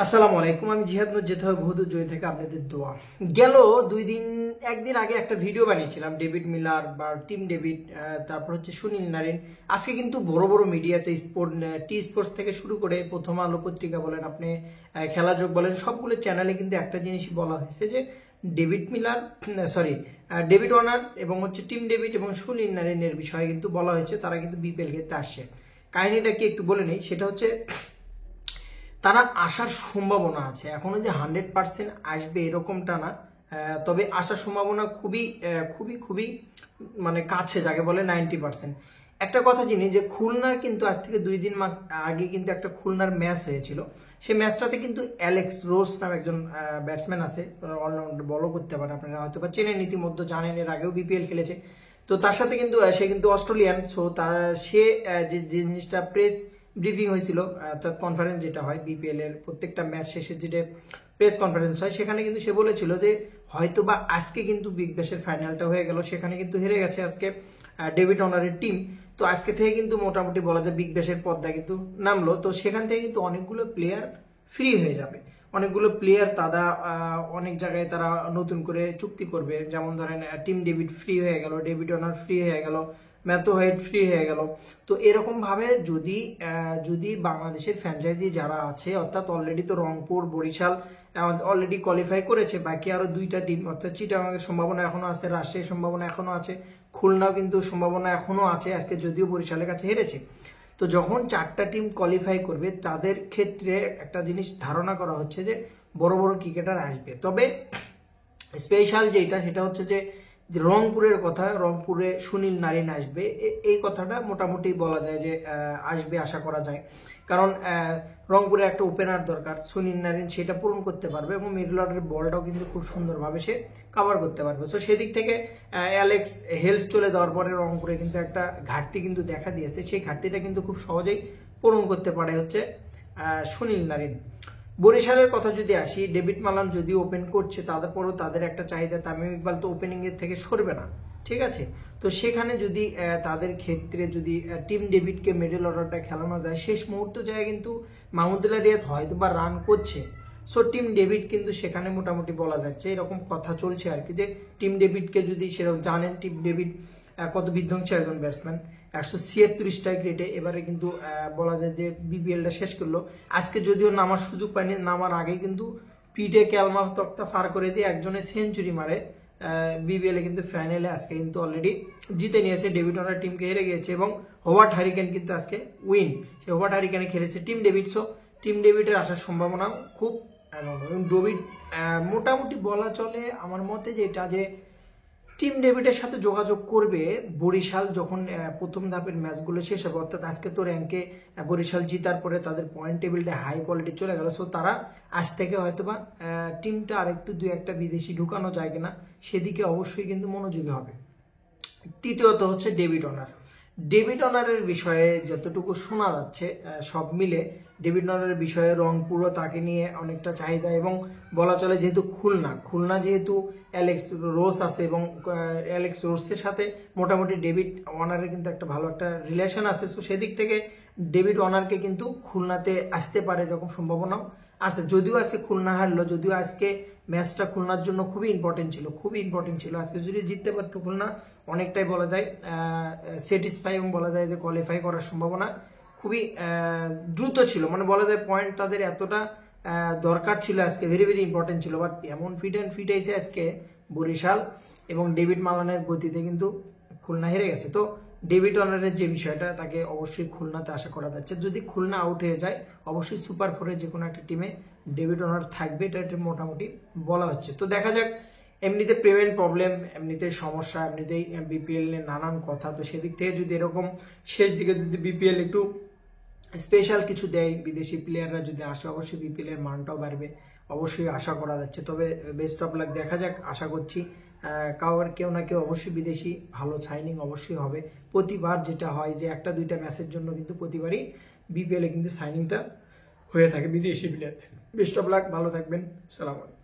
আসসালামু আলাইকুম। আমি জিহাদ নুর যেতে হবে বহুদূর জয় থেকে আপনাদের দোয়া। গেল একদিন আগে একটা ভিডিও বানিয়েছিলাম ডেভিড মিলার বা টিম ডেভিড, তারপর হচ্ছে সুনীল নারিন। আজকে কিন্তু বড় বড় মিডিয়াতে টি স্পোর্টস থেকে শুরু করে প্রথম আলো পত্রিকা বলেন, আপনি খেলাযোগ বলেন, সবগুলো চ্যানেলে কিন্তু একটা জিনিসই বলা হয়েছে যে ডেভিড ওয়ার্নার এবং হচ্ছে টিম ডেভিড এবং সুনীল নারিনের বিষয়ে কিন্তু বলা হয়েছে তারা কিন্তু বিপিএল খেলতে আসছে। কাহিনীটা কি একটু বলে নেই, সেটা হচ্ছে তারা আসার সম্ভাবনা আছে। এখনো যে 100% আসবে এরকমটা না, তবে আসার সম্ভাবনা খুবই খুবই খুবই মানে কাছে, যাকে বলে 90%। একটা কথা জানি যে খুলনার কিন্তু আজ থেকে 2 মাস আগে কিন্তু একটা খুলনার ম্যাচ হয়েছিল। সেই ম্যাচটাতে কিন্তু অ্যালেক্স রোজ নামে একজন ব্যাটসম্যান আছে, অলরাউন্ডার, বলও করতে পারে, আপনারা হয়তো বা চেনেন, ইতিমধ্যে জানেন, এর আগেও বিপিএল খেলেছে। তো তার সাথে কিন্তু সে কিন্তু অস্ট্রেলিয়ান। সো সে যে জিনিসটা প্রেস ব্রিফিং হয়েছিল, অর্থাৎ কনফারেন্স যেটা হয় বিপিএল এর প্রত্যেকটা ম্যাচ শেষে যেটা প্রেস কনফারেন্স হয়, সেখানে কিন্তু সে বলেছিল যে হয়তো বা আজকে কিন্তু বিগ ব্যাশের ফাইনালটা হয়ে গেল, সেখানে কিন্তু হেরে গেছে আজকে ডেভিড ওয়ার্নারের টিম। তো আজকে থেকে কিন্তু মোটামুটি বলা যায় বিগ ব্যাশের পর্দা কিন্তু নামলো। তো সেখান থেকে কিন্তু অনেকগুলো প্লেয়ার ফ্রি হয়ে যাবে, অনেকগুলো প্লেয়ার তারা অনেক জায়গায় তারা নতুন করে চুক্তি করবে। যেমন ধরেন টিম ডেভিড ফ্রি হয়ে গেল, ডেভিড ওয়ার্নার ফ্রি হয়ে গেল, ম্যাথু হোয়েড ফ্রি হয়ে গেল। তো এরকম ভাবে যদি বাংলাদেশের ফ্র্যাঞ্চাইজি যারা আছে, অর্থাৎ অলরেডি তো রংপুর, বরিশাল অলরেডি কোয়ালিফাই করেছে, বাকি আরো 2টা টিম, অর্থাৎ চিটাগাংয়ের সম্ভাবনা এখনো আছে, রাজশাহীর সম্ভাবনা এখনো আছে, খুলনাও কিন্তু সম্ভাবনা এখনো আছে, আজকে যদিও বরিশালের কাছে হেরেছে। তো যখন 4টা টিম কোয়ালিফাই করবে, তাদের ক্ষেত্রে একটা জিনিস ধারণা করা হচ্ছে যে বড় বড় ক্রিকেটার আসবে। তবে স্পেশাল যেটা, সেটা হচ্ছে যে রংপুরের কথা, রংপুরে সুনীল নারিন আসবে, এই কথাটা মোটামুটি বলা যায় যে আসবে, আশা করা যায়। কারণ রংপুরে একটা ওপেনার দরকার, সুনীল নারিন সেটা পূরণ করতে পারবে এবং মিডল অর্ডারের বলটাও কিন্তু খুব সুন্দরভাবে সে কভার করতে পারবে। তো সেদিক থেকে অ্যালেক্স হেলস চলে যাওয়ার পরে রংপুরে কিন্তু একটা ঘাটতি কিন্তু দেখা দিয়েছে, সেই ঘাটতিটা কিন্তু খুব সহজেই পূরণ করতে পারে হচ্ছে সুনীল নারিন। বরিশালের কথা যদি আসি, ডেভিড মালান যদি ওপেন করছে, তারপরেও তাদের একটা চাহিদা, তামিম ইকবাল তো ওপেনিং এর থেকে সরবে না, ঠিক আছে। তো সেখানে যদি তাদের ক্ষেত্রে যদি টিম ডেভিডকে মিডল অর্ডারটা খেলানো যায়, শেষ মুহূর্ত যায় কিন্তু মাহমুদুল্লাহ রিয়াদ হয়তো বা রান করছে। সো টিম ডেভিড কিন্তু সেখানে মোটামুটি বলা যাচ্ছে, এরকম কথা চলছে আর কি, যে টিম ডেভিডকে যদি সেরকম জানেন, টিম ডেভিড কত বিধ্বংসী একজন ব্যাটসম্যান, 176 স্ট্রাইক রেটে এবারে কিন্তু বলা যায় যে বিপিএলটা শেষ করলো। আজকে যদিও নামার সুযোগ পায়নি, নামার আগে কিন্তু পিঠে ক্যালমা তক্তা ফার করে দিয়ে একজনের সেঞ্চুরি মারে বিপিএল এ, কিন্তু ফাইনালে আজকে কিন্তু অলরেডি জিতে নিয়েছে, ডেভিড ওয়ার্নার টিমকে হেরে গিয়েছে এবং হোভার্ট হ্যারিকেন কিন্তু আজকে উইন। সে হোভার্ট হ্যারিকেনে খেলেছে টিম ডেভিড। সো টিম ডেভিডের আসার সম্ভাবনা খুব, এবং ডেভিড মোটামুটি বলা চলে আমার মতে যেটা, যে টিম ডেভিডের সাথে যোগাযোগ করবে বরিশাল যখন প্রথম ধাপের ম্যাচগুলো শেষ হবে। অর্থাৎ আজকে তো র্যাঙ্কে বরিশাল জিতার পরে তাদের পয়েন্ট টেবিলটা হাই কোয়ালিটি চলে গেল। সো তারা আজ থেকে হয়তোবা টিমটা আরেকটু 2-1টা বিদেশি ঢুকানো যায় কিনা সেদিকে অবশ্যই কিন্তু মনোযোগী হবে। তৃতীয়ত হচ্ছে ডেভিড ওয়ার্নার। ডেভিড ওয়ার্নারের বিষয়ে যতটুকু শোনা যাচ্ছে, সব মিলে ডেভিড ওয়ার্নারের বিষয়ে রংপুরও তাকে নিয়ে অনেকটা চাহিদা, এবং বলা চলে যেহেতু খুলনা যেহেতু অ্যালেক্স রোজ আছে এবং অ্যালেক্স রোজের সাথে মোটামুটি ডেভিড ওয়ার্নারের কিন্তু একটা ভালো একটা রিলেশন আছে। সো সেদিক থেকে ডেভিড ওয়ার্নারকে কিন্তু খুলনাতে আসতে পারে এরকম সম্ভাবনাও আছে। যদিও আজকে খুলনা হারলো, যদিও আজকে ম্যাচটা খুলনার জন্য খুবই ইম্পর্টেন্ট ছিল, আজকে যদি জিততে পারতো খুলনা, অনেকটাই বলা যায় স্যাটিসফাই, এবং বলা যায় যে কোয়ালিফাই করার সম্ভাবনা খুবই দ্রুত ছিল, মানে বলা যায় পয়েন্ট তাদের এতটা দরকার ছিল আজকে, ভেরি ভেরি ইম্পর্টেন্ট ছিল। বাট এমন ফিট হয়েছে আজকে বরিশাল, এবং ডেভিড মালানের গতিতে কিন্তু খুলনা হেরে গেছে। তো ডেভিড ওয়ার্নারের যে বিষয়টা, তাকে অবশ্যই খুলনাতে আশা করা যাচ্ছে। যদি খুলনা আউট হয়ে যায়, অবশ্যই সুপার 4-এর যে কোনো একটা টিমে ডেভিড ওয়ার্নার থাকবে, এটা মোটামুটি বলা হচ্ছে। তো দেখা যাক, এমনিতে পেমেন্ট প্রবলেম, এমনিতে সমস্যা, এমনিতেই বিপিএল এর নানান কথা। তো সেদিক থেকে যদি এরকম শেষ দিকে যদি বিপিএল একটু স্পেশাল কিছু দেয়, বিদেশি প্লেয়াররা যদি আসে, অবশ্যই বিপিএল এর মানটাও বাড়বে, অবশ্যই আশা করা যাচ্ছে। তবে বেস্ট অফ লাক, দেখা যাক, আশা করছি কেউ না কেউ অবশ্যই বিদেশি ভালো সাইনিং অবশ্যই হবে। প্রতিবার যেটা হয় যে 1-2টা ম্যাচের জন্য কিন্তু প্রতিবারই বিপিএল এ কিন্তু সাইনিংটা হয়ে থাকে বিদেশি প্লেয়ার। বেস্ট অফ লাক, ভালো থাকবেন, সালাম আলাইকুম।